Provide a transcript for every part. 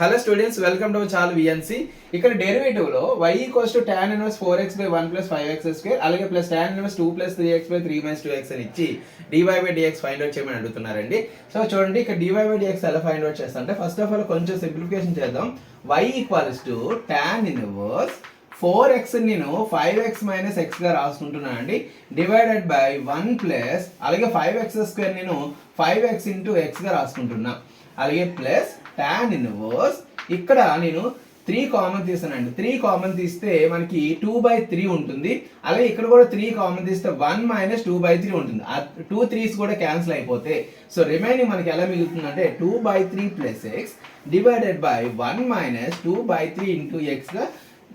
Hello students, welcome to చాలు VNC. ఇక్కడ derivative లో y equals to tan inverse 4x by 1 plus 5x square అలాగే plus tan inverse 2 plus 3x by 3 minus 2x అని ఇచ్చి dy by dx find out చేయమని అడుగుతున్నారండి. So చూడండి, ఇక్కడ dy బై dx ఎలా ఫైండ్ అవుట్ చేస్తా అంటే ఫస్ట్ ఆఫ్ ఆల్ కొంచెం సింప్లిఫికేషన్ చేద్దాం. y equals to tan inverse 4x నేను 5x మైనస్ x గా రాసుకుంటున్నాను అండి, డివైడెడ్ బై 1 ప్లస్ అలాగే 5x స్క్వేర్ నేను 5x ఇంటూ x గా రాసుకుంటున్నా, అలాగే ప్లస్ tan ఇన్వర్స్ ఇక్కడ నేను 3 కామన్ తీసానండి. 3 కామన్ తీస్తే మనకి 2/3 ఉంటుంది. అలాగే ఇక్కడ కూడా 3 కామన్ తీస్తే 1 మైనస్ 2/3 ఉంటుంది. ఆ 2 3s కూడా క్యాన్సిల్ అయిపోతే సో రిమైనింగ్ మనకి ఎలా మిగులుతుందంటే 2/3 plus X divided by 1 minus 2/3 into X గా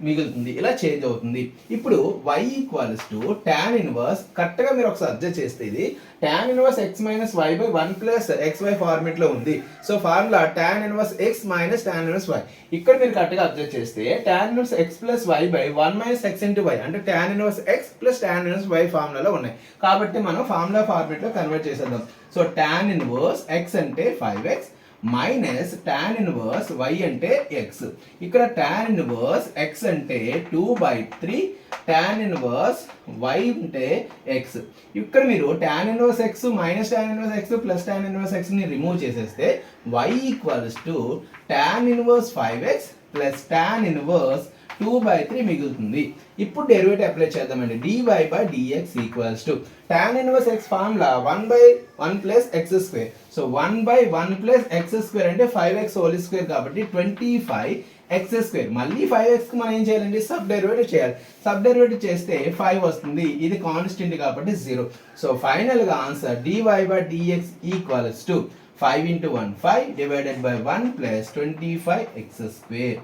మిగులుతుంది. ఇలా చేంజ్ అవుతుంది. ఇప్పుడు y equals to tan inverse, కరెక్ట్గా మీరు ఒకసారి అబ్జర్వ్ చేస్తే ఇది tan inverse x minus y by 1 plus xy ఫార్మేట్లో ఉంది. So formula tan inverse x minus tan inverse y. ఇక్కడ మీరు కరెక్ట్గా అబ్జర్వ్ చేస్తే tan inverse x plus y by 1 minus x into y అంటే tan inverse x plus tan inverse y ఫార్ములాలో ఉన్నాయి. కాబట్టి మనం formula ఫార్మేట్లో convert చేసేద్దాం. సో tan ఇన్వర్స్ x అంటే 5x minus tan inverse y అంటే x. ఇక్కడ tan ఇన్వర్స్ x అంటే 2/3, tan inverse y అంటే x. ఇక్కడ మీరు tan inverse x minus tan inverse x plus tan inverse x ని రిమూవ్ చేసేస్తే y equals to tan inverse 5x plus tan inverse 2/3 మిగులుతుంది. ఇప్పుడు డెరివేటివ్ అప్లై చేద్దామండి. dy by dx equals to tan inverse x formula 1/1 plus x square. So 1/1 plus x square అంటే 5x whole square కాబట్టి 25x square. మళ్ళీ 5x కి మనం ఏం చేయాలండి, సబ్ డెరివేటివ్ చేయాలి. సబ్ డెరివేటివ్ చేస్తే 5 వస్తుంది. ఇది కాన్స్టెంట్ కాబట్టి 0. సో ఫైనల్ గా answer dy by dx equals to 5 into 1 5 divided by 1 plus 25x square.